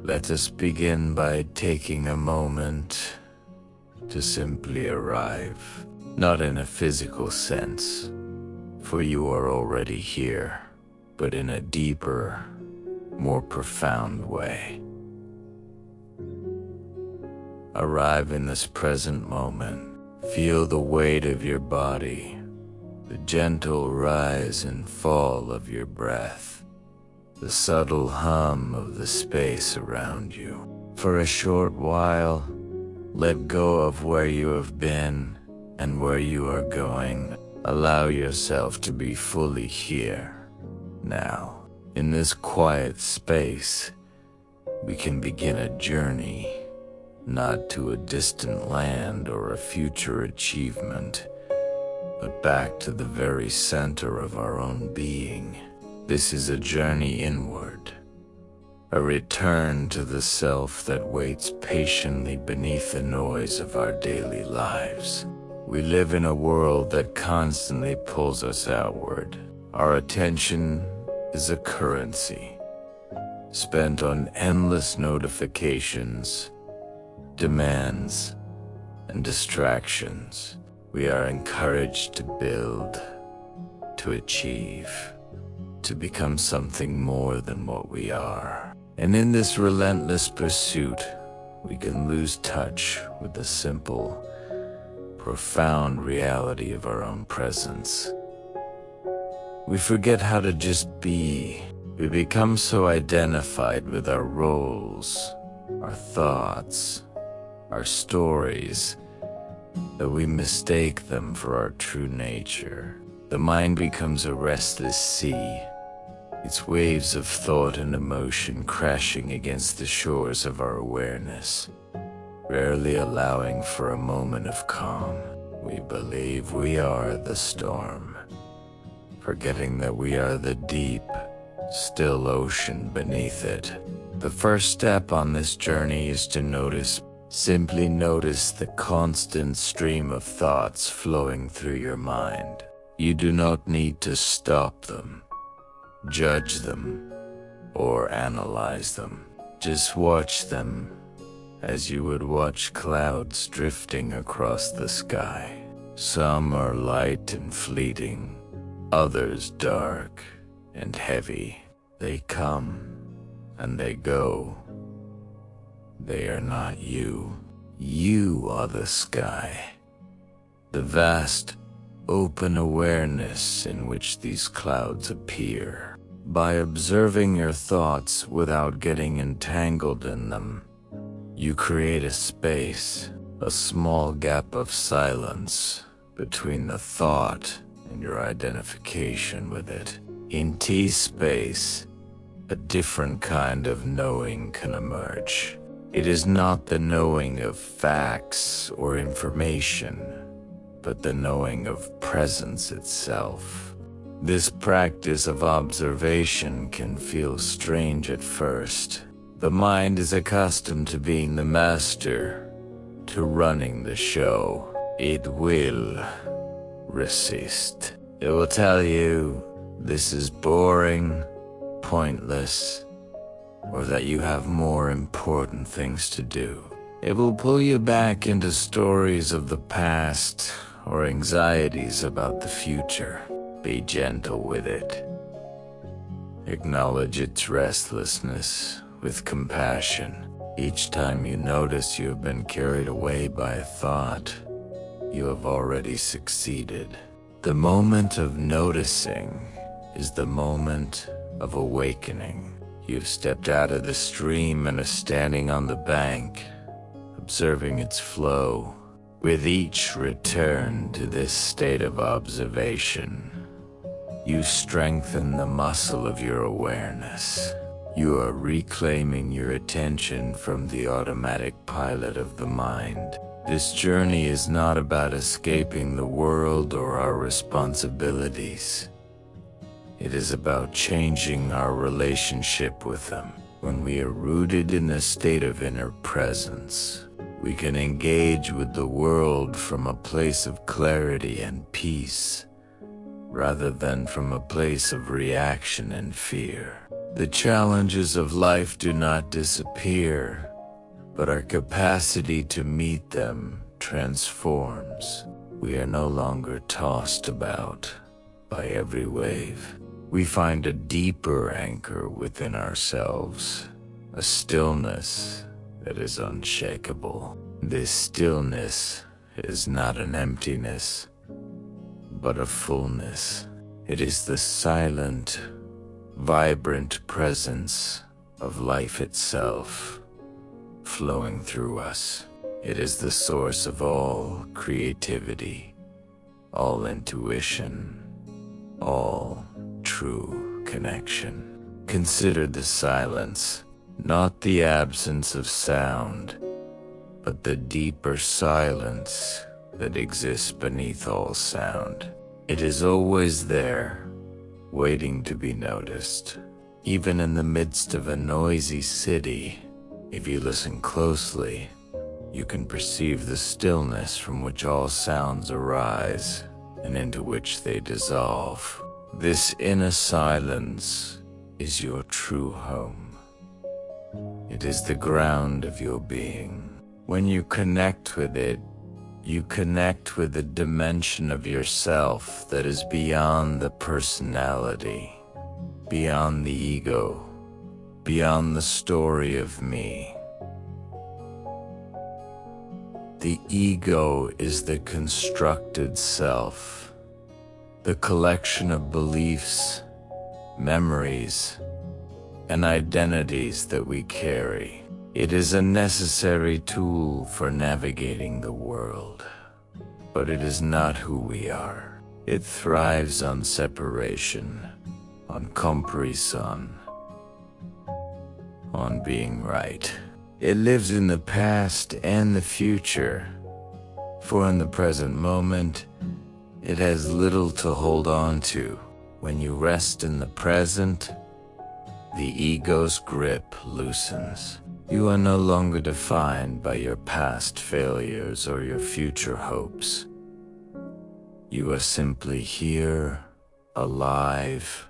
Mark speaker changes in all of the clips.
Speaker 1: Let us begin by taking a moment to simply arrive, not in a physical sense, for you are already here, but in a deeper, more profound way. Arrive in this present moment. Feel the weight of your body, the gentle rise and fall of your breath, the subtle hum of the space around you. For a short while, let go of where you have been and where you are going. Allow yourself to be fully here, now. In this quiet space, we can begin a journey, not to a distant land or a future achievement, but back to the very center of our own being. This is a journey inward, a return to the self that waits patiently beneath the noise of our daily lives. We live in a world that constantly pulls us outward. Our attention is a currency, spent on endless notifications, demands, and distractions. We are encouraged to build, to achieve, to become something more than what we are. And in this relentless pursuit, we can lose touch with the simple, profound reality of our own presence. We forget how to just be. We become so identified with our roles, our thoughts, our stories, that we mistake them for our true nature. The mind becomes a restless sea, its waves of thought and emotion crashing against the shores of our awareness, rarely allowing for a moment of calm. We believe we are the storm, forgetting that we are the deep, still ocean beneath it. The first step on this journey is to notice. Simply notice the constant stream of thoughts flowing through your mind. You do not need to stop them, judge them, or analyze them. Just watch them as you would watch clouds drifting across the sky. Some are light and fleeting, others dark and heavy. They come and they go. They are not you. You are the sky, the vast, open awareness in which these clouds appear. By observing your thoughts without getting entangled in them, you create a space, a small gap of silence between the thought and your identification with it. In T-space, a different kind of knowing can emerge. It is not the knowing of facts or information, but the knowing of presence itself. This practice of observation can feel strange at first. The mind is accustomed to being the master, to running the show. It will resist. It will tell you this is boring, pointless, or that you have more important things to do. It will pull you back into stories of the past or anxieties about the future. Be gentle with it. Acknowledge its restlessness with compassion. Each time you notice you have been carried away by a thought, you have already succeeded. The moment of noticing is the moment of awakening. You've stepped out of the stream and are standing on the bank, observing its flow. With each return to this state of observation, you strengthen the muscle of your awareness. You are reclaiming your attention from the automatic pilot of the mind. This journey is not about escaping the world or our responsibilities. It is about changing our relationship with them. When we are rooted in a state of inner presence, we can engage with the world from a place of clarity and peace, rather than from a place of reaction and fear. The challenges of life do not disappear, but our capacity to meet them transforms. We are no longer tossed about by every wave. We find a deeper anchor within ourselves, a stillness that is unshakable. This stillness is not an emptiness, but a fullness. It is the silent, vibrant presence of life itself flowing through us. It is the source of all creativity, all intuition, all true connection. Consider the silence, not the absence of sound, but the deeper silence that exists beneath all sound. It is always there, waiting to be noticed. Even in the midst of a noisy city, if you listen closely, you can perceive the stillness from which all sounds arise and into which they dissolve. This inner silence is your true home. It is the ground of your being. When you connect with it, you connect with a dimension of yourself that is beyond the personality, beyond the ego, beyond the story of me. The ego is the constructed self, the collection of beliefs, memories, and identities that we carry. It is a necessary tool for navigating the world, but it is not who we are. It thrives on separation, on comparison, on being right. It lives in the past and the future, for in the present moment, it has little to hold on to. When you rest in the present, the ego's grip loosens. You are no longer defined by your past failures or your future hopes. You are simply here, alive,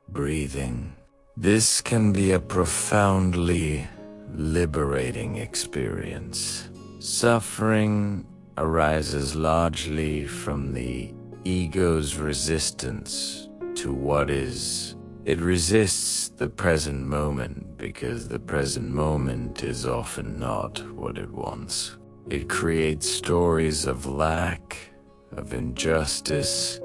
Speaker 1: breathing. This can be a profoundly liberating experience. Suffering arises largely from the ego's resistance to what is. It resists the present moment because the present moment is often not what it wants. It creates stories of lack, of injustice,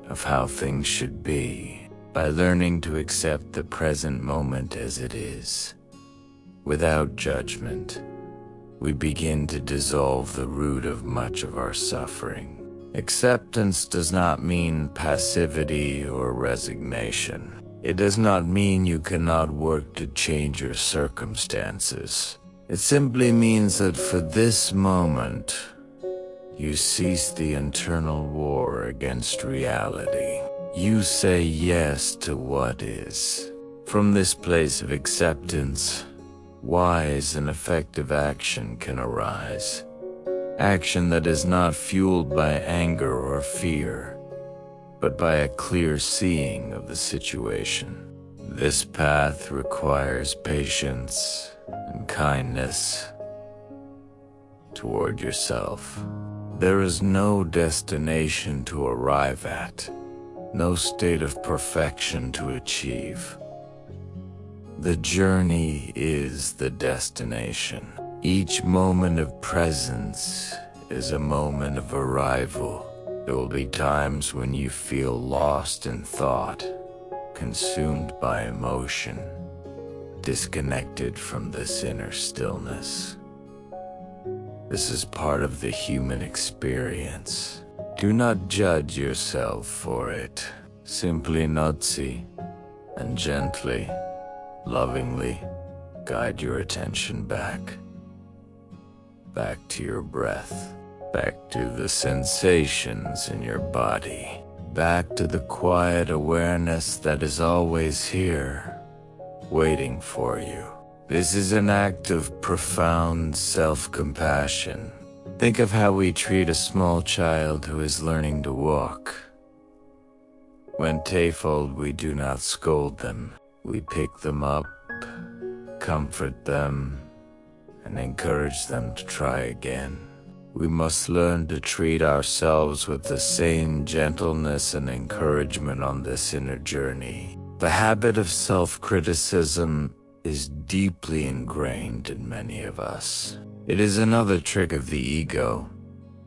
Speaker 1: of how things should be. By learning to accept the present moment as it is, without judgment, we begin to dissolve the root of much of our suffering. Acceptance does not mean passivity or resignation. It does not mean you cannot work to change your circumstances. It simply means that for this moment, you cease the internal war against reality. You say yes to what is. From this place of acceptance, wise and effective action can arise. Action that is not fueled by anger or fear, but by a clear seeing of the situation. This path requires patience and kindness toward yourself. There is no destination to arrive at, no state of perfection to achieve. The journey is the destination. Each moment of presence is a moment of arrival. There will be times when you feel lost in thought, consumed by emotion, disconnected from this inner stillness. This is part of the human experience. Do not judge yourself for it. Simply notice and gently, lovingly guide your attention back to your breath, back to the sensations in your body, back to the quiet awareness that is always here, waiting for you. This is an act of profound self-compassion. Think of how we treat a small child who is learning to walk. When tenfold, we do not scold them. We pick them up, comfort them, and encourage them to try again. We must learn to treat ourselves with the same gentleness and encouragement on this inner journey. The habit of self-criticism is deeply ingrained in many of us. It is another trick of the ego,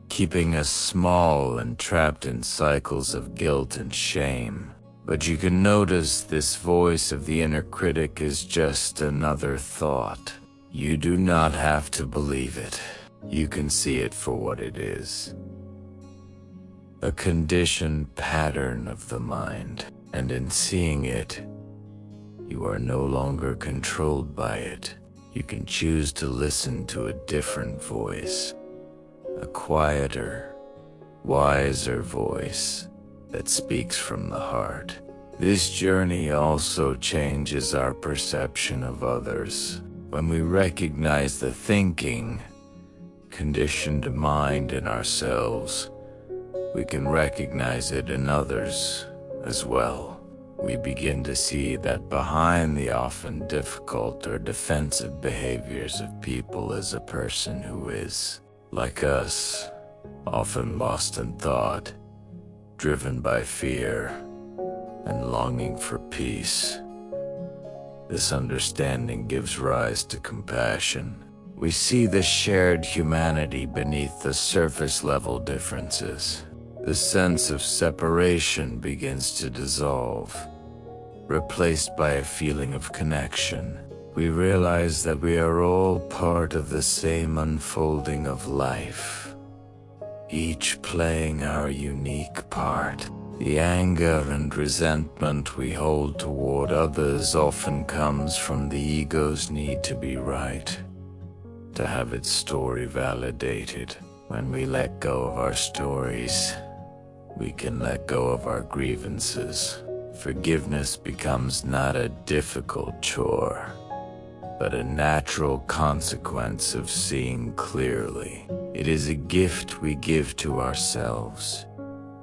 Speaker 1: keeping us small and trapped in cycles of guilt and shame. But you can notice this voice of the inner critic is just another thought. You do not have to believe it. You can see it for what it is. A conditioned pattern of the mind, and in seeing it, you are no longer controlled by it. You can choose to listen to a different voice, a quieter, wiser voice that speaks from the heart. This journey also changes our perception of others. When we recognize the thinking, conditioned mind in ourselves, we can recognize it in others as well. We begin to see that behind the often difficult or defensive behaviors of people is a person who is, like us, often lost in thought, driven by fear, and longing for peace. This understanding gives rise to compassion. We see the shared humanity beneath the surface-level differences. The sense of separation begins to dissolve, replaced by a feeling of connection. We realize that we are all part of the same unfolding of life, each playing our unique part. The anger and resentment we hold toward others often comes from the ego's need to be right, to have its story validated. When we let go of our stories, we can let go of our grievances. Forgiveness becomes not a difficult chore, but a natural consequence of seeing clearly. It is a gift we give to ourselves,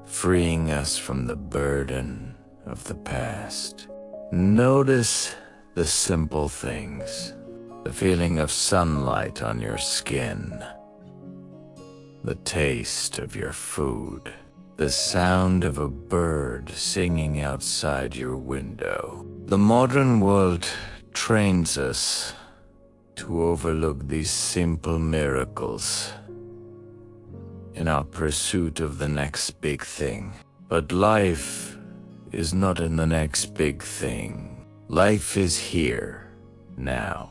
Speaker 1: freeing us from the burden of the past. Notice the simple things, the feeling of sunlight on your skin, the taste of your food, the sound of a bird singing outside your window. The modern world trains us to overlook these simple miracles in our pursuit of the next big thing. But life is not in the next big thing. Life is here, now,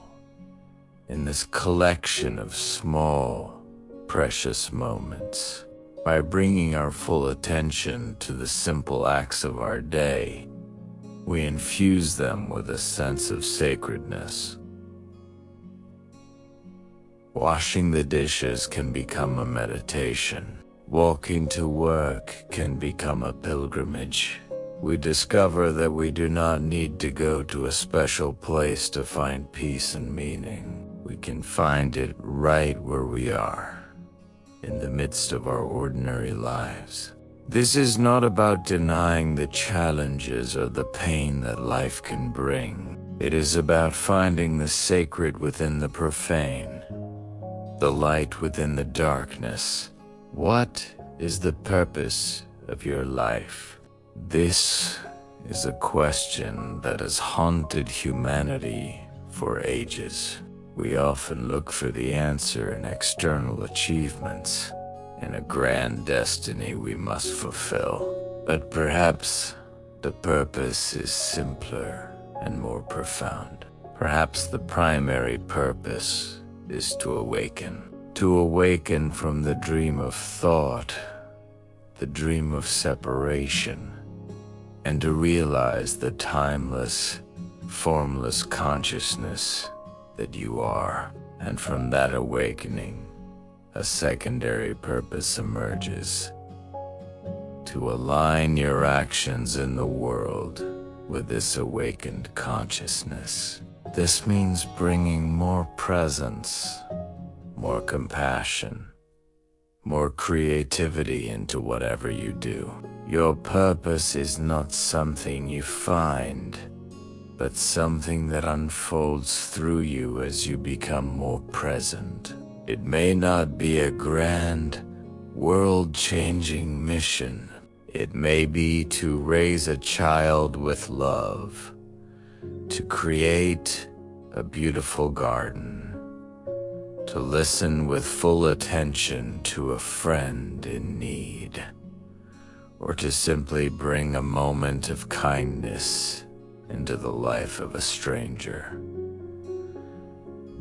Speaker 1: in this collection of small, precious moments. By bringing our full attention to the simple acts of our day, we infuse them with a sense of sacredness. Washing the dishes can become a meditation. Walking to work can become a pilgrimage. We discover that we do not need to go to a special place to find peace and meaning. We can find it right where we are, in the midst of our ordinary lives. This is not about denying the challenges or the pain that life can bring. It is about finding the sacred within the profane, the light within the darkness. What is the purpose of your life? This is a question that has haunted humanity for ages. We often look for the answer in external achievements, in a grand destiny we must fulfill. But perhaps the purpose is simpler and more profound. Perhaps the primary purpose is to awaken from the dream of thought, the dream of separation, and to realize the timeless, formless consciousness that you are. And from that awakening, a secondary purpose emerges: to align your actions in the world with this awakened consciousness. This means bringing more presence, more compassion, more creativity into whatever you do. Your purpose is not something you find, but something that unfolds through you as you become more present. It may not be a grand, world-changing mission. It may be to raise a child with love, to create a beautiful garden, to listen with full attention to a friend in need, or to simply bring a moment of kindness into the life of a stranger.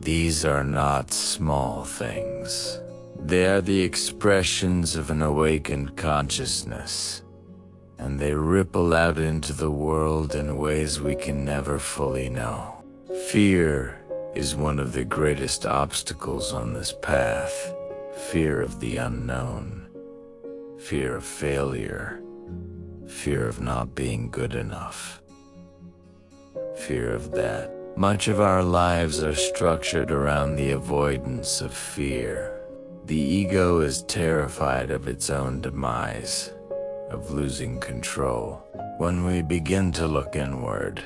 Speaker 1: These are not small things. They are the expressions of an awakened consciousness, and they ripple out into the world in ways we can never fully know. Fear is one of the greatest obstacles on this path. Fear of the unknown, fear of failure, fear of not being good enough, fear of that. Much of our lives are structured around the avoidance of fear. The ego is terrified of its own demise, of losing control. When we begin to look inward,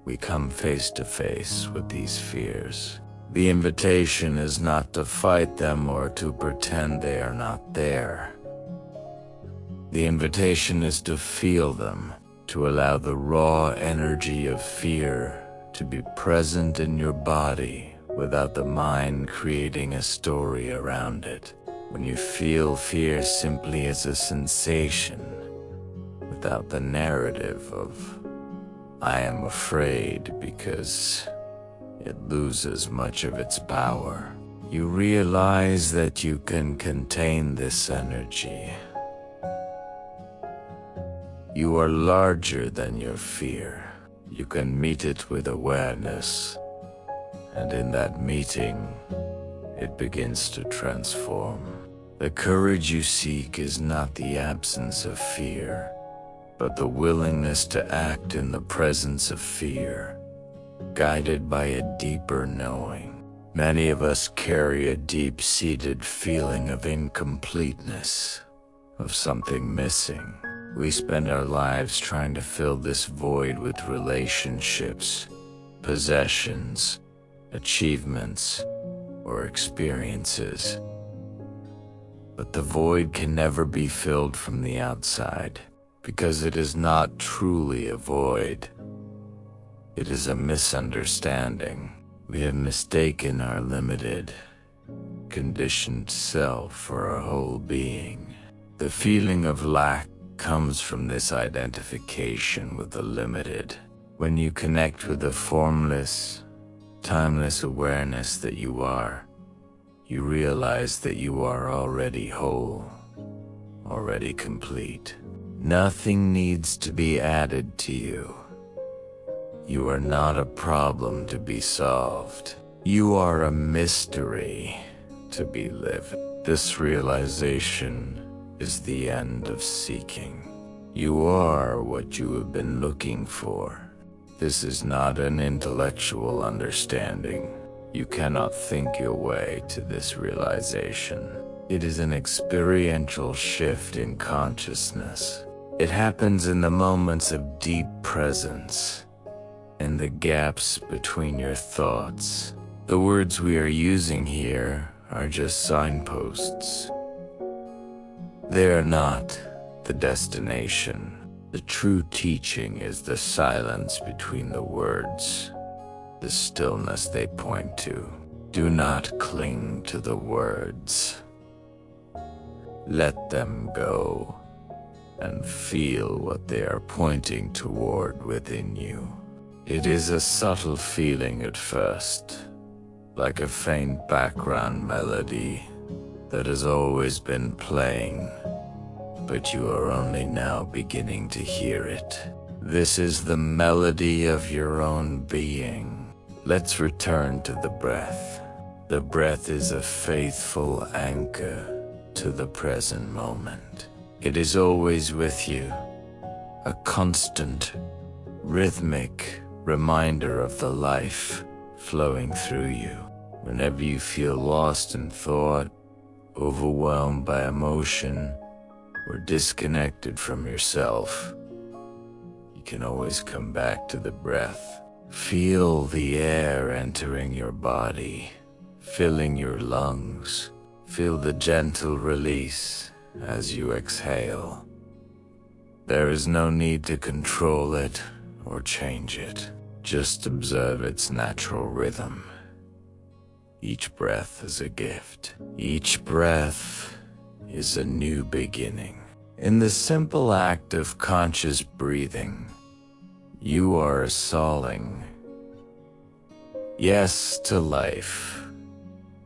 Speaker 1: we come face to face with these fears. The invitation is not to fight them or to pretend they are not there. The invitation is to feel them, to allow the raw energy of fear to be present in your body without the mind creating a story around it. When you feel fear simply as a sensation, without the narrative of, I am afraid, because it loses much of its power, you realize that you can contain this energy. You are larger than your fear. You can meet it with awareness, and in that meeting, it begins to transform. The courage you seek is not the absence of fear, but the willingness to act in the presence of fear, guided by a deeper knowing. Many of us carry a deep-seated feeling of incompleteness, of something missing. We spend our lives trying to fill this void with relationships, possessions, achievements, or experiences. But the void can never be filled from the outside, because it is not truly a void. It is a misunderstanding. We have mistaken our limited, conditioned self for our whole being. The feeling of lack comes from this identification with the limited. When you connect with the formless, timeless awareness that you are, you realize that you are already whole, already complete. Nothing needs to be added to you. You are not a problem to be solved. You are a mystery to be lived. This realization is the end of seeking. You are what you have been looking for. This is not an intellectual understanding. You cannot think your way to this realization. It is an experiential shift in consciousness. It happens in the moments of deep presence, in the gaps between your thoughts. The words we are using here are just signposts. They are not the destination. The true teaching is the silence between the words, the stillness they point to. Do not cling to the words. Let them go and feel what they are pointing toward within you. It is a subtle feeling at first, like a faint background melody that has always been playing, but you are only now beginning to hear it. This is the melody of your own being. Let's return to the breath. The breath is a faithful anchor to the present moment. It is always with you, a constant, rhythmic reminder of the life flowing through you. Whenever you feel lost in thought, overwhelmed by emotion, or disconnected from yourself, you can always come back to the breath. Feel the air entering your body, filling your lungs. Feel the gentle release as you exhale. There is no need to control it or change it. Just observe its natural rhythm. Each breath is a gift. Each breath is a new beginning. In the simple act of conscious breathing, you are assaulting yes to life,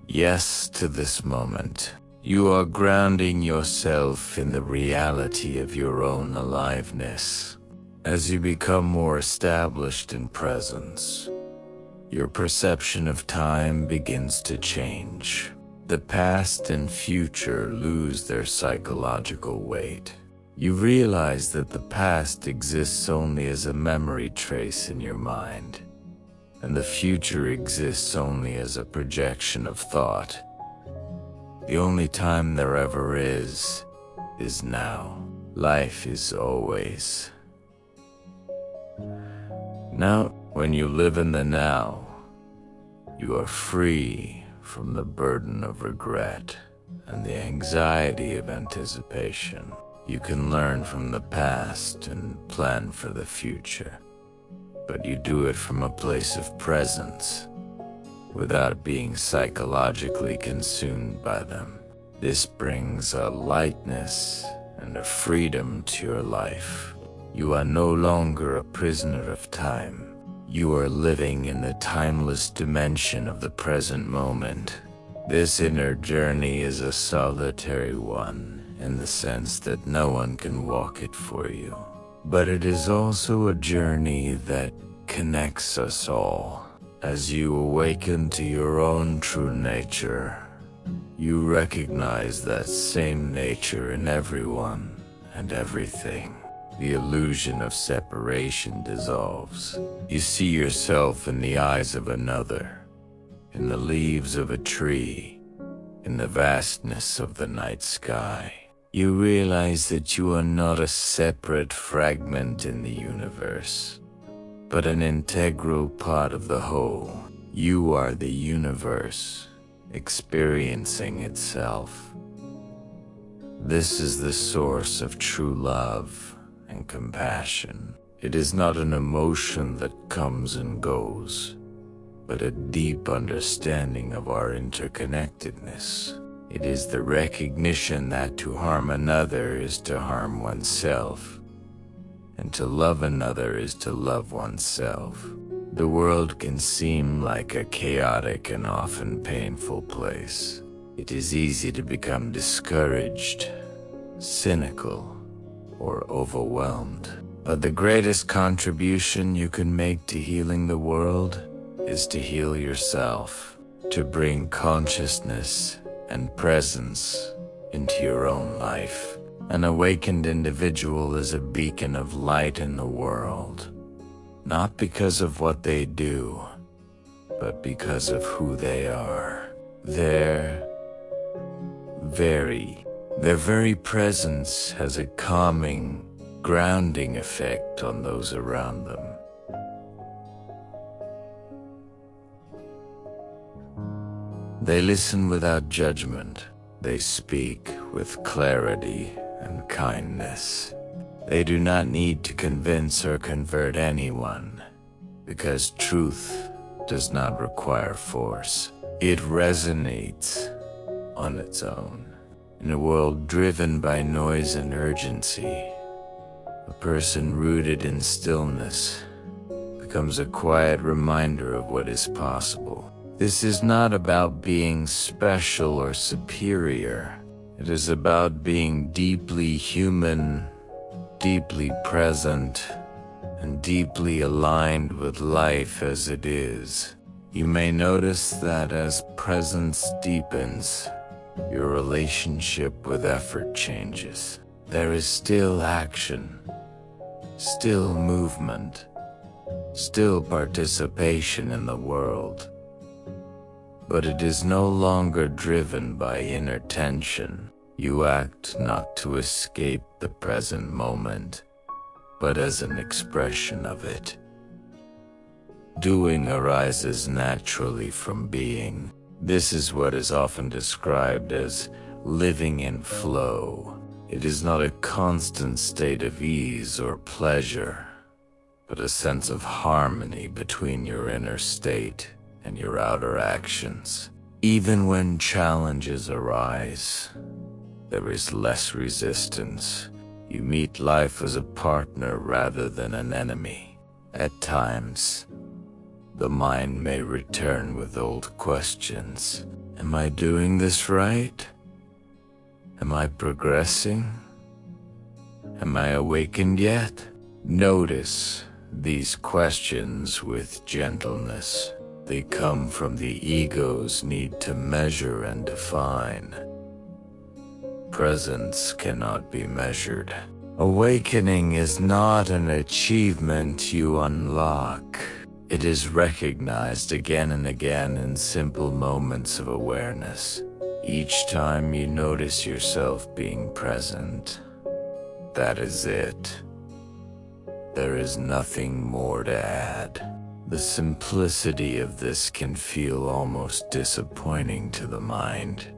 Speaker 1: yes to this moment. You are grounding yourself in the reality of your own aliveness. As you become more established in presence, your perception of time begins to change. The past and future lose their psychological weight. You realize that the past exists only as a memory trace in your mind, and the future exists only as a projection of thought. The only time there ever is now. Life is always. Now, when you live in the now, you are free from the burden of regret and the anxiety of anticipation. You can learn from the past and plan for the future, but you do it from a place of presence, without being psychologically consumed by them. This brings a lightness and a freedom to your life. You are no longer a prisoner of time. You are living in the timeless dimension of the present moment. This inner journey is a solitary one, in the sense that no one can walk it for you. But it is also a journey that connects us all. As you awaken to your own true nature, you recognize that same nature in everyone and everything. The illusion of separation dissolves. You see yourself in the eyes of another, in the leaves of a tree, in the vastness of the night sky. You realize that you are not a separate fragment in the universe, but an integral part of the whole. You are the universe, experiencing itself. This is the source of true love and compassion. It is not an emotion that comes and goes, but a deep understanding of our interconnectedness. It is the recognition that to harm another is to harm oneself, and to love another is to love oneself. The world can seem like a chaotic and often painful place. It is easy to become discouraged, cynical, or overwhelmed. But the greatest contribution you can make to healing the world is to heal yourself, to bring consciousness and presence into your own life. An awakened individual is a beacon of light in the world, not because of what they do, but because of who they are. Their very presence has a calming, grounding effect on those around them. They listen without judgment. They speak with clarity and kindness. They do not need to convince or convert anyone, because truth does not require force. It resonates on its own. In a world driven by noise and urgency, a person rooted in stillness becomes a quiet reminder of what is possible. This is not about being special or superior. It is about being deeply human, deeply present, and deeply aligned with life as it is. You may notice that as presence deepens, your relationship with effort changes. There is still action, still movement, still participation in the world. But it is no longer driven by inner tension. You act not to escape the present moment, but as an expression of it. Doing arises naturally from being. This is what is often described as living in flow. It is not a constant state of ease or pleasure, but a sense of harmony between your inner state and your outer actions. Even when challenges arise, there is less resistance. You meet life as a partner rather than an enemy. At times, the mind may return with old questions. Am I doing this right? Am I progressing? Am I awakened yet? Notice these questions with gentleness. They come from the ego's need to measure and define. Presence cannot be measured. Awakening is not an achievement you unlock. It is recognized again and again in simple moments of awareness. Each time you notice yourself being present, that is it. There is nothing more to add. The simplicity of this can feel almost disappointing to the mind,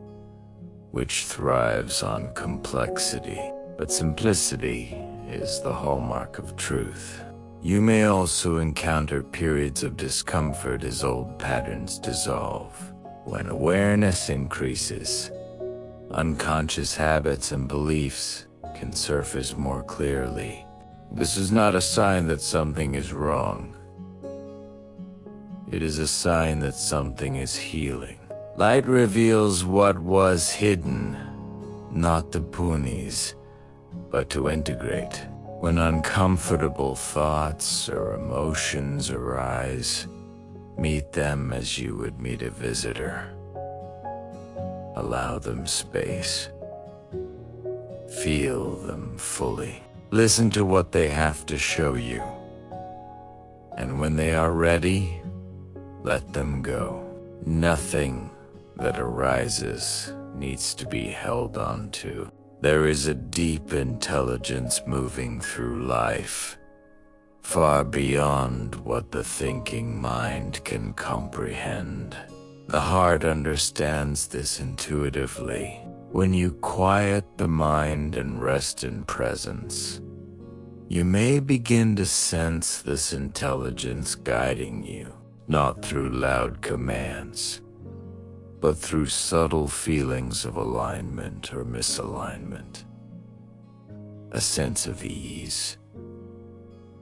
Speaker 1: which thrives on complexity. But simplicity is the hallmark of truth. You may also encounter periods of discomfort as old patterns dissolve. When awareness increases, unconscious habits and beliefs can surface more clearly. This is not a sign that something is wrong. It is a sign that something is healing. Light reveals what was hidden, not to punish, but to integrate. When uncomfortable thoughts or emotions arise, meet them as you would meet a visitor. Allow them space. Feel them fully. Listen to what they have to show you. And when they are ready, let them go. Nothing that arises needs to be held on to. There is a deep intelligence moving through life, far beyond what the thinking mind can comprehend. The heart understands this intuitively. When you quiet the mind and rest in presence, you may begin to sense this intelligence guiding you, not through loud commands, but through subtle feelings of alignment or misalignment. A sense of ease,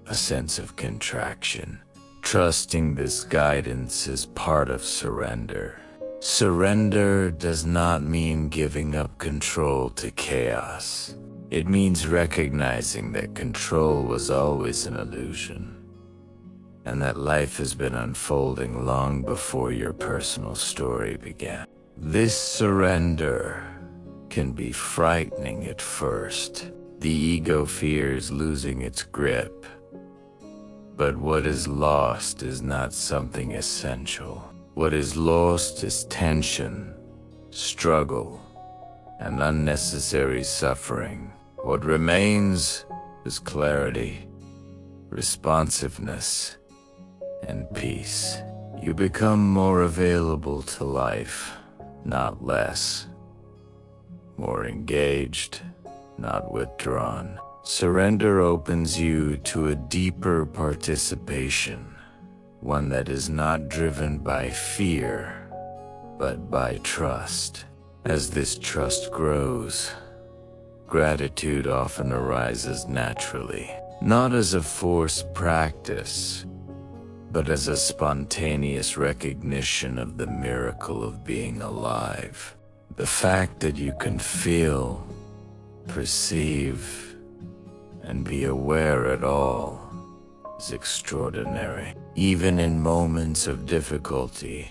Speaker 1: a sense of contraction. Trusting this guidance is part of surrender. Surrender does not mean giving up control to chaos. It means recognizing that control was always an illusion, and that life has been unfolding long before your personal story began. This surrender can be frightening at first. The ego fears losing its grip. But what is lost is not something essential. What is lost is tension, struggle, and unnecessary suffering. What remains is clarity, responsiveness, and peace. You become more available to life, not less. More engaged, not withdrawn. Surrender opens you to a deeper participation, one that is not driven by fear, but by trust. As this trust grows, gratitude often arises naturally, not as a forced practice, but as a spontaneous recognition of the miracle of being alive. The fact that you can feel, perceive, and be aware at all is extraordinary. Even in moments of difficulty,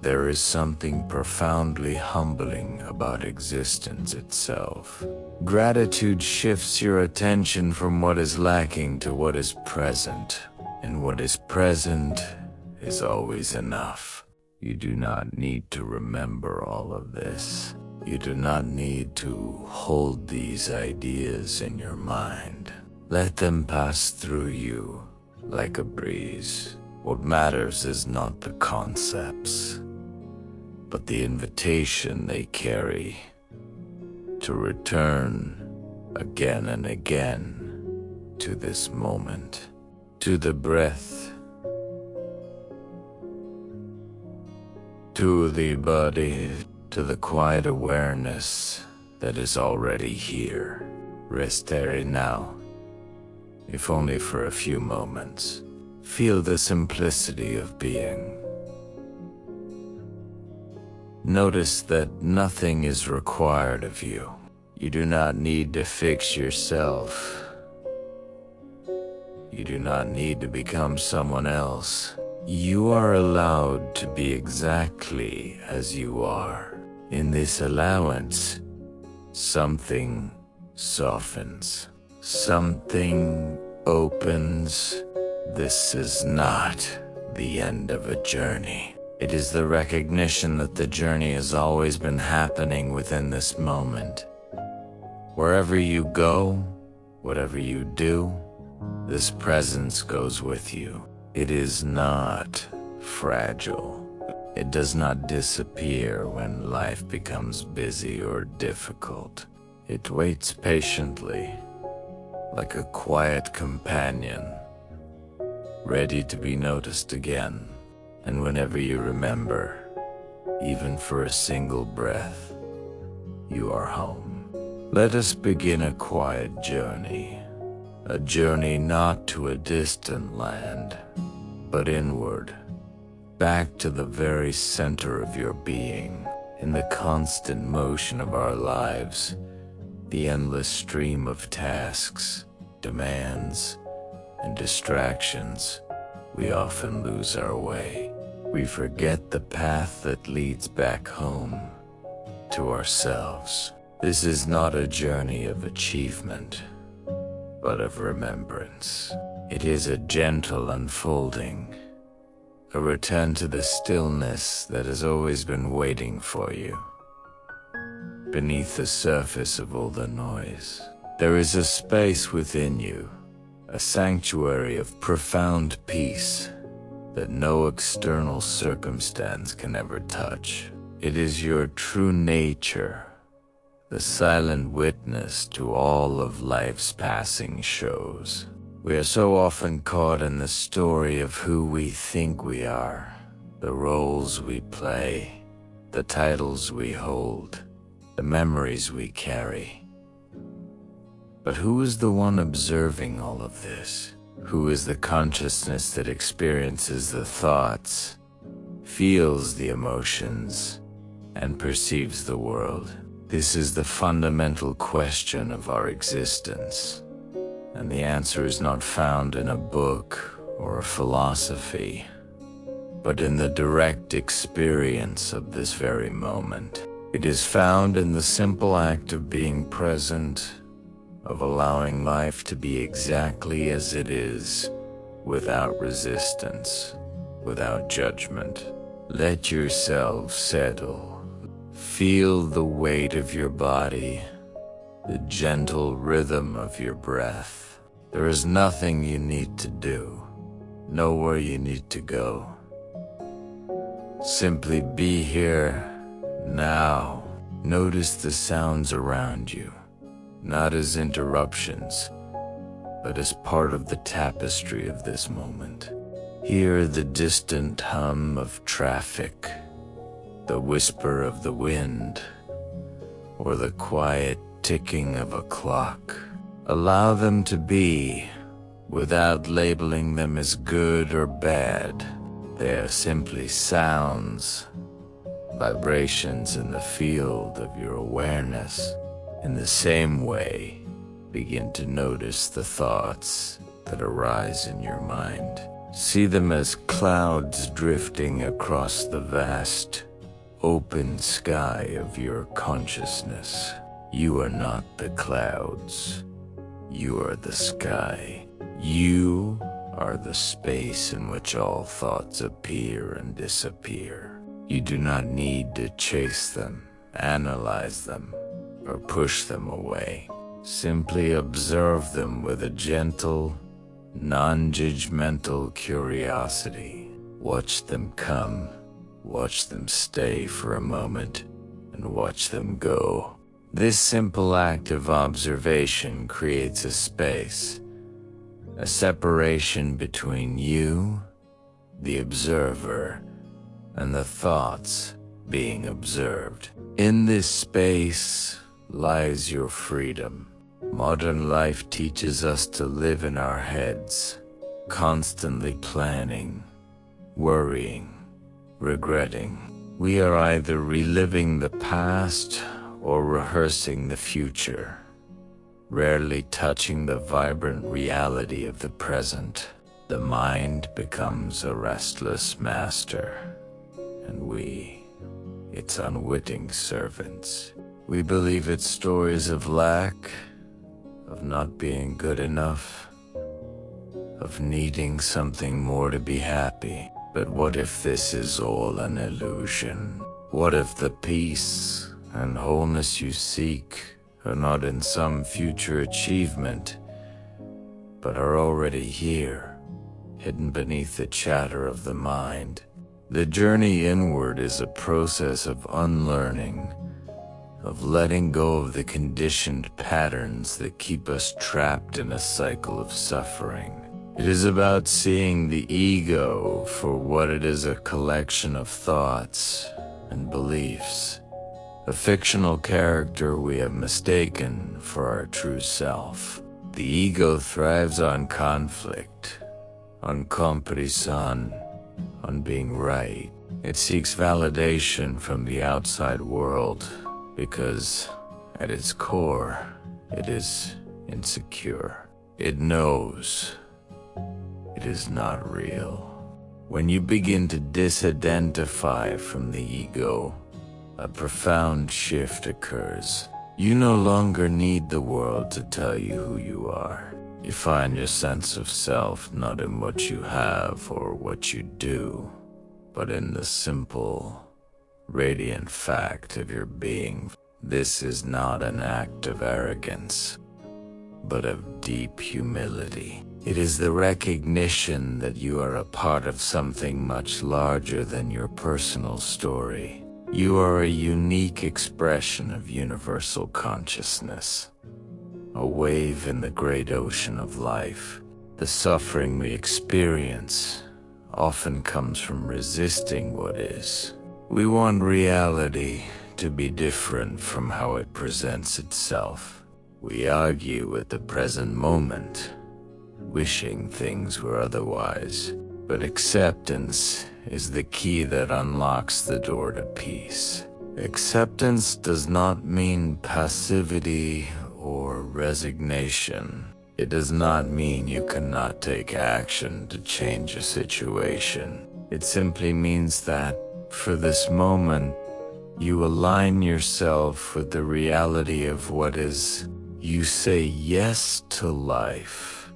Speaker 1: there is something profoundly humbling about existence itself. Gratitude shifts your attention from what is lacking to what is present, and what is present is always enough. You do not need to remember all of this. You do not need to hold these ideas in your mind. Let them pass through you like a breeze. What matters is not the concepts, but the invitation they carry to return again and again to this moment, to the breath, to the body, to the quiet awareness that is already here. Rest there now, if only for a few moments. Feel the simplicity of being. Notice that nothing is required of you. You do not need to fix yourself. You do not need to become someone else. You are allowed to be exactly as you are. In this allowance, something softens. Something opens. This is not the end of a journey. It is the recognition that the journey has always been happening within this moment. Wherever you go, whatever you do, this presence goes with you. It is not fragile. It does not disappear when life becomes busy or difficult. It waits patiently, like a quiet companion, ready to be noticed again. And whenever you remember, even for a single breath, you are home. Let us begin a quiet journey. A journey not to a distant land, but inward, back to the very center of your being. In the constant motion of our lives, the endless stream of tasks, demands, and distractions, we often lose our way. We forget the path that leads back home to ourselves. This is not a journey of achievement, but of remembrance. It is a gentle unfolding, a return to the stillness that has always been waiting for you. Beneath the surface of all the noise, there is a space within you, a sanctuary of profound peace that no external circumstance can ever touch. It is your true nature, the silent witness to all of life's passing shows. We are so often caught in the story of who we think we are, the roles we play, the titles we hold, the memories we carry. But who is the one observing all of this? Who is the consciousness that experiences the thoughts, feels the emotions, and perceives the world? This is the fundamental question of our existence, and the answer is not found in a book or a philosophy, but in the direct experience of this very moment. It is found in the simple act of being present, of allowing life to be exactly as it is, without resistance, without judgment. Let yourself settle. Feel the weight of your body, the gentle rhythm of your breath. There is nothing you need to do, nowhere you need to go. Simply be here, now. Notice the sounds around you, not as interruptions, but as part of the tapestry of this moment. Hear the distant hum of traffic, the whisper of the wind, or the quiet ticking of a clock. Allow them to be, without labeling them as good or bad. They are simply sounds, vibrations in the field of your awareness. In the same way, begin to notice the thoughts that arise in your mind. See them as clouds drifting across the vast, open sky of your consciousness. You are not the clouds. You are the sky. You are the space in which all thoughts appear and disappear. You do not need to chase them, analyze them, or push them away. Simply observe them with a gentle, non-judgmental curiosity. Watch them come, watch them stay for a moment, and watch them go. This simple act of observation creates a space, a separation between you, the observer, and the thoughts being observed. In this space lies your freedom. Modern life teaches us to live in our heads, constantly planning, worrying, regretting. We are either reliving the past or rehearsing the future, rarely touching the vibrant reality of the present. The mind becomes a restless master, and we, its unwitting servants. We believe its stories of lack, of not being good enough, of needing something more to be happy. But what if this is all an illusion? What if the peace and wholeness you seek are not in some future achievement, but are already here, hidden beneath the chatter of the mind? The journey inward is a process of unlearning, of letting go of the conditioned patterns that keep us trapped in a cycle of suffering. It is about seeing the ego for what it is, a collection of thoughts and beliefs, a fictional character we have mistaken for our true self. The ego thrives on conflict, on comparison, on being right. It seeks validation from the outside world because, at its core, it is insecure. It knows it is not real. When you begin to disidentify from the ego, a profound shift occurs. You no longer need the world to tell you who you are. You find your sense of self not in what you have or what you do, but in the simple, radiant fact of your being. This is not an act of arrogance, but of deep humility. It is the recognition that you are a part of something much larger than your personal story. You are a unique expression of universal consciousness, a wave in the great ocean of life. The suffering we experience often comes from resisting what is. We want reality to be different from how it presents itself. We argue with the present moment, wishing things were otherwise. But acceptance is the key that unlocks the door to peace. Acceptance does not mean passivity or resignation. It does not mean you cannot take action to change a situation. It simply means that, for this moment, you align yourself with the reality of what is. You say yes to life,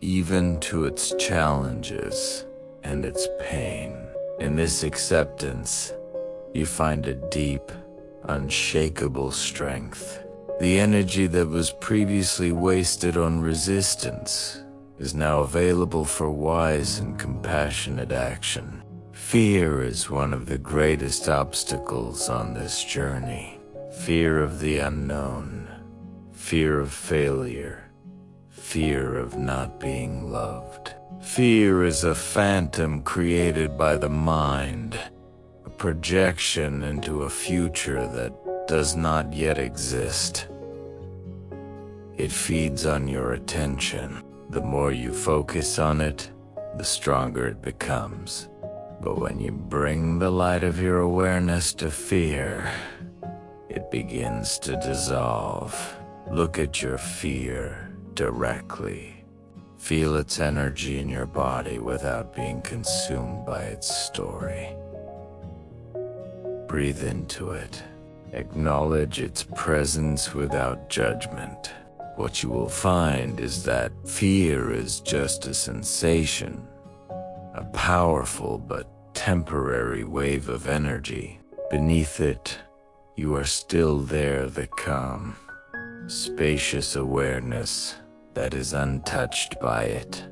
Speaker 1: even to its challenges and its pain. In this acceptance, you find a deep, unshakable strength. The energy that was previously wasted on resistance is now available for wise and compassionate action. Fear is one of the greatest obstacles on this journey. Fear of the unknown, fear of failure, fear of not being loved. Fear is a phantom created by the mind, a projection into a future that does not yet exist. It feeds on your attention. The more you focus on it, the stronger it becomes. But when you bring the light of your awareness to fear, it begins to dissolve. Look at your fear directly. Feel its energy in your body without being consumed by its story. Breathe into it. Acknowledge its presence without judgment. What you will find is that fear is just a sensation, a powerful but temporary wave of energy. Beneath it, you are still there, the calm, spacious awareness that is untouched by it.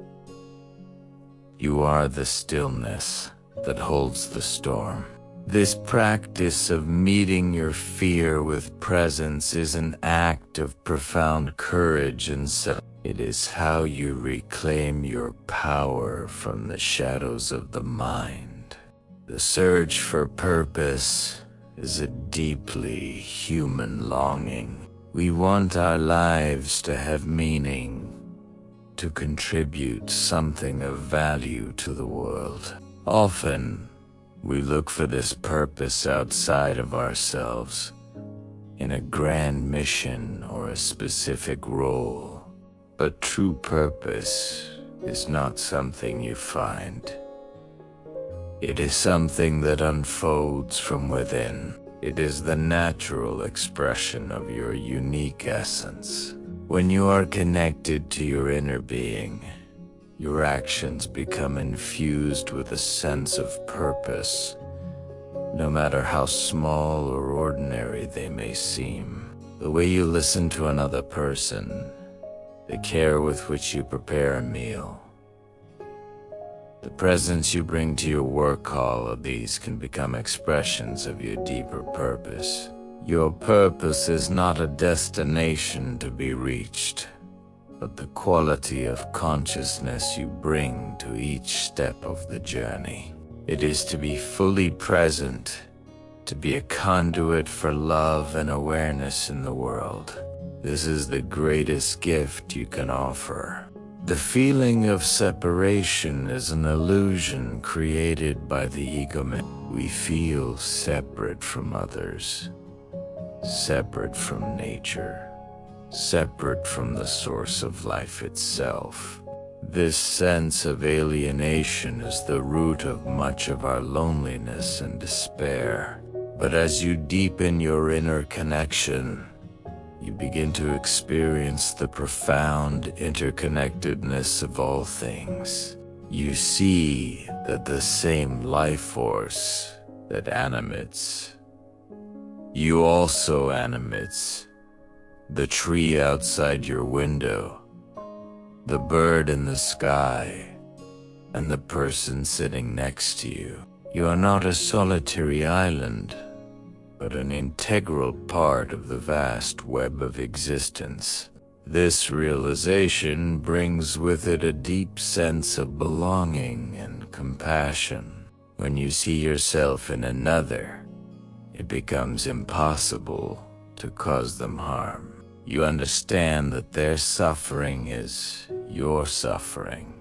Speaker 1: You are the stillness that holds the storm. This practice of meeting your fear with presence is an act of profound courage and self. It is how you reclaim your power from the shadows of the mind. The search for purpose is a deeply human longing. We want our lives to have meaning, to contribute something of value to the world. Often, we look for this purpose outside of ourselves, in a grand mission or a specific role. But true purpose is not something you find. It is something that unfolds from within. It is the natural expression of your unique essence. When you are connected to your inner being, your actions become infused with a sense of purpose, no matter how small or ordinary they may seem. The way you listen to another person, the care with which you prepare a meal, the presence you bring to your work, all of these can become expressions of your deeper purpose. Your purpose is not a destination to be reached, but the quality of consciousness you bring to each step of the journey. It is to be fully present, to be a conduit for love and awareness in the world. This is the greatest gift you can offer. The feeling of separation is an illusion created by the ego. We feel separate from others, separate from nature, separate from the source of life itself. This sense of alienation is the root of much of our loneliness and despair. But as you deepen your inner connection, you begin to experience the profound interconnectedness of all things. You see that the same life force that animates you also animates the tree outside your window, the bird in the sky, and the person sitting next to you. You are not a solitary island, but an integral part of the vast web of existence. This realization brings with it a deep sense of belonging and compassion. When you see yourself in another, it becomes impossible to cause them harm. You understand that their suffering is your suffering,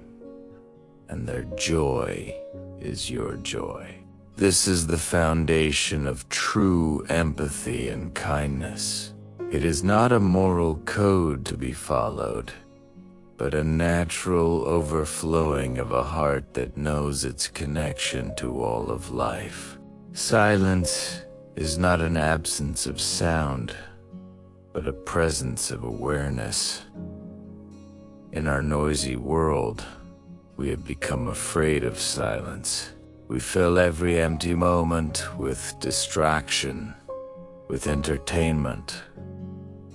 Speaker 1: and their joy is your joy. This is the foundation of true empathy and kindness. It is not a moral code to be followed, but a natural overflowing of a heart that knows its connection to all of life. Silence is not an absence of sound, but a presence of awareness. In our noisy world, we have become afraid of silence. We fill every empty moment with distraction, with entertainment,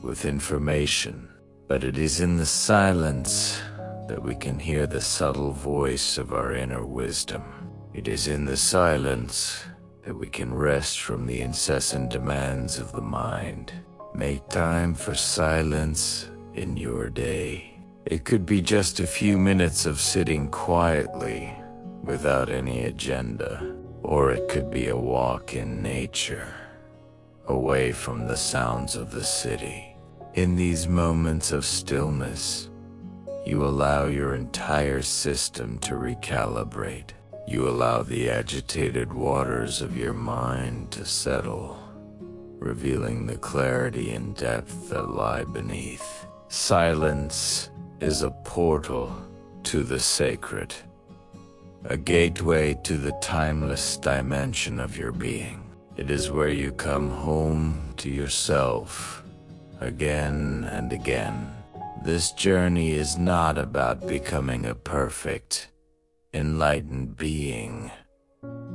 Speaker 1: with information. But it is in the silence that we can hear the subtle voice of our inner wisdom. It is in the silence that we can rest from the incessant demands of the mind. Make time for silence in your day. It could be just a few minutes of sitting quietly without any agenda, or it could be a walk in nature, away from the sounds of the city. In these moments of stillness, you allow your entire system to recalibrate. You allow the agitated waters of your mind to settle, revealing the clarity and depth that lie beneath. Silence is a portal to the sacred, a gateway to the timeless dimension of your being. It is where you come home to yourself again and again. This journey is not about becoming a perfect, enlightened being,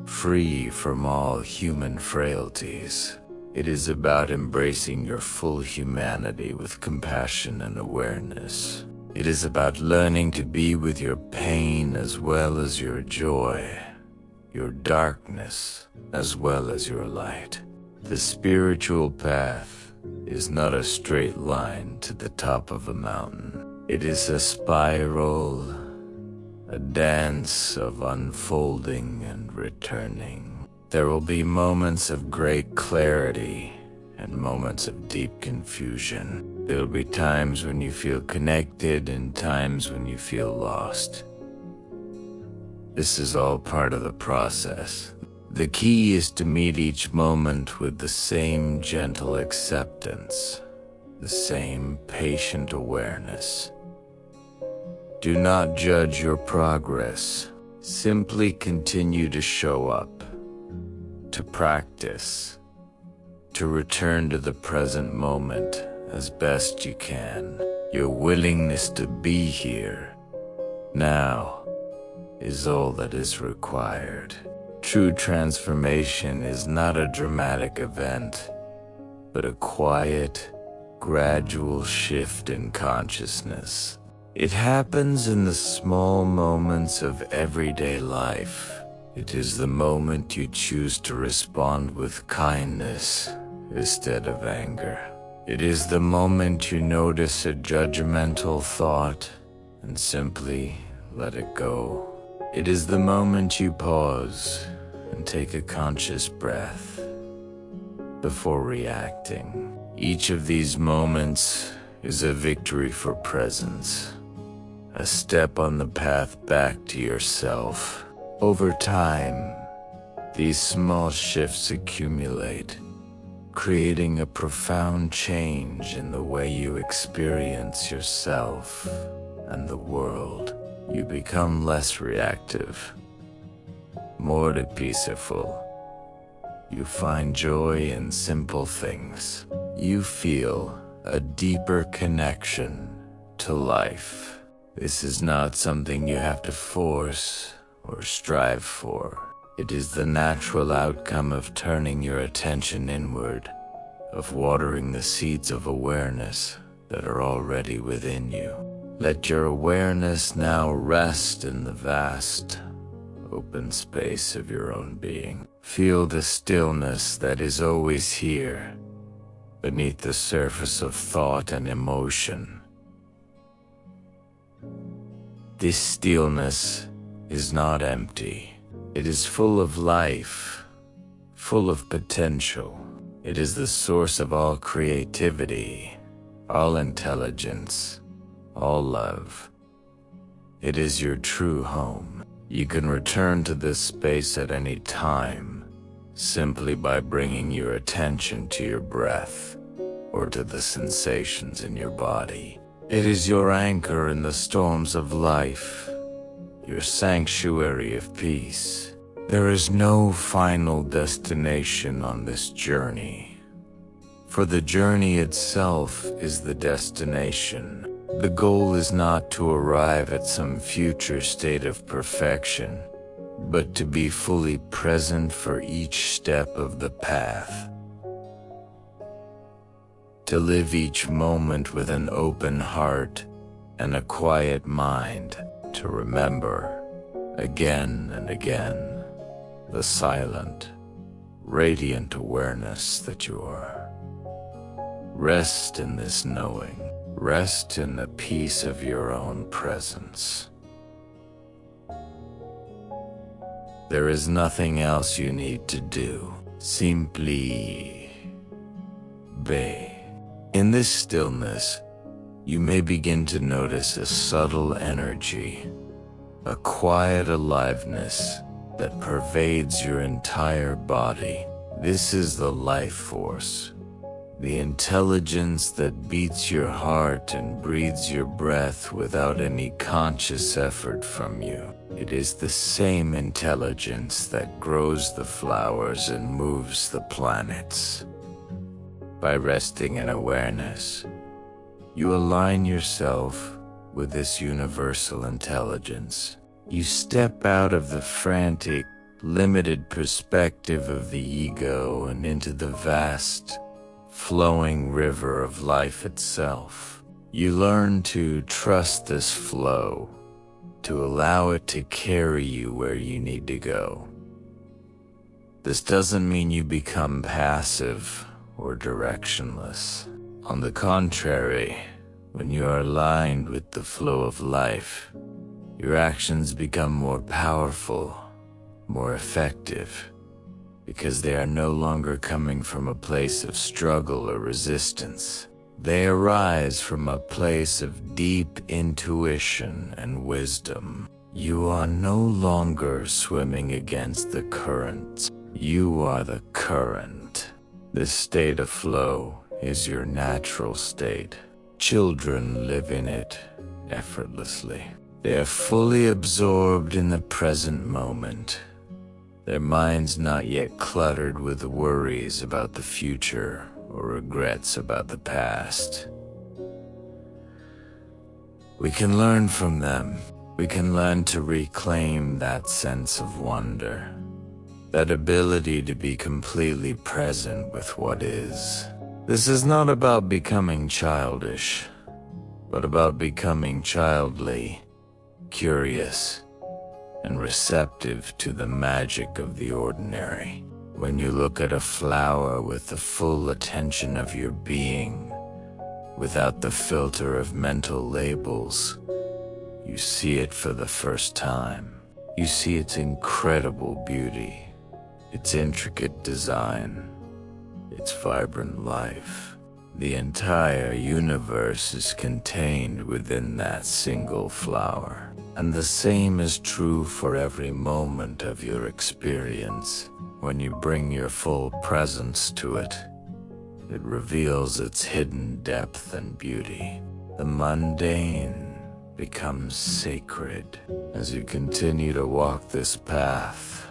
Speaker 1: free from all human frailties. It is about embracing your full humanity with compassion and awareness. It is about learning to be with your pain as well as your joy, your darkness as well as your light. The spiritual path is not a straight line to the top of a mountain. It is a spiral, a dance of unfolding and returning. There will be moments of great clarity and moments of deep confusion. There will be times when you feel connected and times when you feel lost. This is all part of the process. The key is to meet each moment with the same gentle acceptance, the same patient awareness. Do not judge your progress. Simply continue to show up, to practice, to return to the present moment as best you can. Your willingness to be here now is all that is required. True transformation is not a dramatic event, but a quiet, gradual shift in consciousness. It happens in the small moments of everyday life. It is the moment you choose to respond with kindness instead of anger. It is the moment you notice a judgmental thought and simply let it go. It is the moment you pause and take a conscious breath before reacting. Each of these moments is a victory for presence, a step on the path back to yourself. Over time, these small shifts accumulate, creating a profound change in the way you experience yourself and the world. You become less reactive, more peaceful. You find joy in simple things. You feel a deeper connection to life. This is not something you have to force or strive for. It is the natural outcome of turning your attention inward, of watering the seeds of awareness that are already within you. Let your awareness now rest in the vast, open space of your own being. Feel the stillness that is always here, beneath the surface of thought and emotion. This stillness is not empty. It is full of life, full of potential. It is the source of all creativity, all intelligence, all love. It is your true home. You can return to this space at any time, simply by bringing your attention to your breath or to the sensations in your body. It is your anchor in the storms of life, your sanctuary of peace. There is no final destination on this journey, for the journey itself is the destination. The goal is not to arrive at some future state of perfection, but to be fully present for each step of the path. To live each moment with an open heart and a quiet mind, to remember, again and again, the silent, radiant awareness that you are. Rest in this knowing. Rest in the peace of your own presence. There is nothing else you need to do. Simply be. In this stillness, you may begin to notice a subtle energy, a quiet aliveness that pervades your entire body. This is the life force, the intelligence that beats your heart and breathes your breath without any conscious effort from you. It is the same intelligence that grows the flowers and moves the planets. By resting in awareness, you align yourself with this universal intelligence. You step out of the frantic, limited perspective of the ego and into the vast, flowing river of life itself. You learn to trust this flow, to allow it to carry you where you need to go. This doesn't mean you become passive or directionless. On the contrary, when you are aligned with the flow of life, your actions become more powerful, more effective, because they are no longer coming from a place of struggle or resistance. They arise from a place of deep intuition and wisdom. You are no longer swimming against the current. You are the current. This state of flow is your natural state. Children live in it effortlessly. They are fully absorbed in the present moment, their minds not yet cluttered with worries about the future or regrets about the past. We can learn from them. We can learn to reclaim that sense of wonder, that ability to be completely present with what is. This is not about becoming childish, but about becoming childly, curious, and receptive to the magic of the ordinary. When you look at a flower with the full attention of your being, without the filter of mental labels, you see it for the first time. You see its incredible beauty, its intricate design, its vibrant life. The entire universe is contained within that single flower. And the same is true for every moment of your experience. When you bring your full presence to it, it reveals its hidden depth and beauty. The mundane becomes sacred. As you continue to walk this path,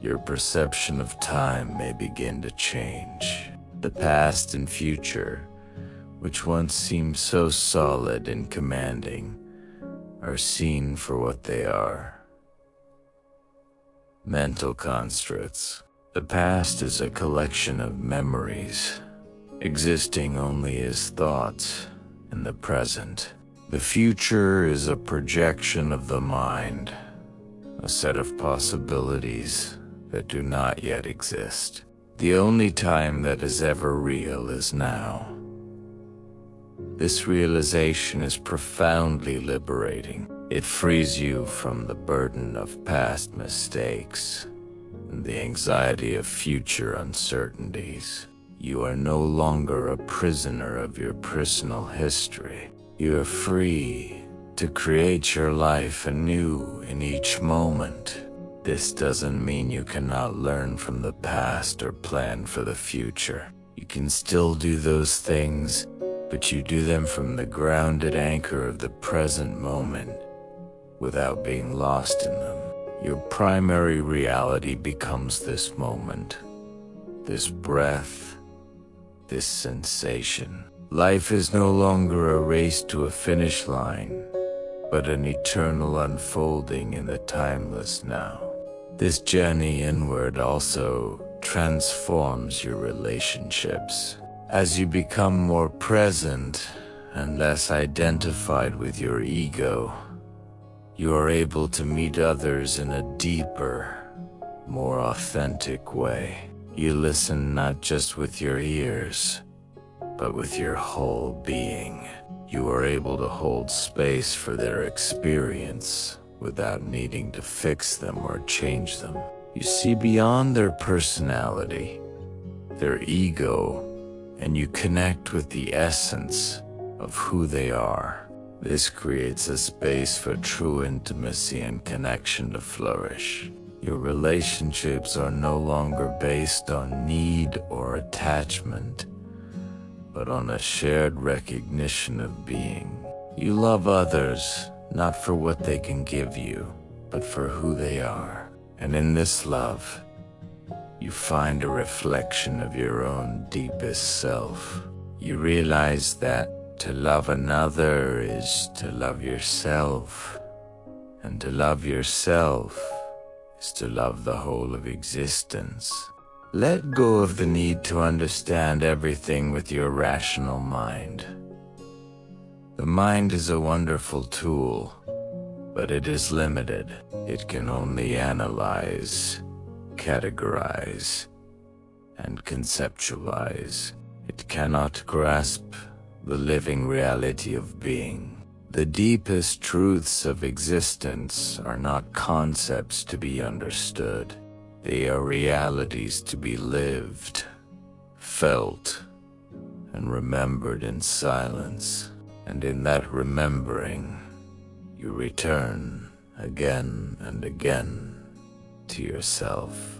Speaker 1: your perception of time may begin to change. The past and future, which once seemed so solid and commanding, are seen for what they are: mental constructs. The past is a collection of memories, existing only as thoughts in the present. The future is a projection of the mind, a set of possibilities that do not yet exist. The only time that is ever real is now. This realization is profoundly liberating. It frees you from the burden of past mistakes and the anxiety of future uncertainties. You are no longer a prisoner of your personal history. You are free to create your life anew in each moment. This doesn't mean you cannot learn from the past or plan for the future. You can still do those things, but you do them from the grounded anchor of the present moment, without being lost in them. Your primary reality becomes this moment, this breath, this sensation. Life is no longer a race to a finish line, but an eternal unfolding in the timeless now. This journey inward also transforms your relationships. As you become more present and less identified with your ego, you are able to meet others in a deeper, more authentic way. You listen not just with your ears, but with your whole being. You are able to hold space for their experience without needing to fix them or change them. You see beyond their personality, their ego, and you connect with the essence of who they are. This creates a space for true intimacy and connection to flourish. Your relationships are no longer based on need or attachment, but on a shared recognition of being. You love others not for what they can give you, but for who they are. And in this love, you find a reflection of your own deepest self. You realize that to love another is to love yourself, and to love yourself is to love the whole of existence. Let go of the need to understand everything with your rational mind. The mind is a wonderful tool, but it is limited. It can only analyze, categorize, and conceptualize. It cannot grasp the living reality of being. The deepest truths of existence are not concepts to be understood. They are realities to be lived, felt, and remembered in silence. And in that remembering, you return again and again to yourself.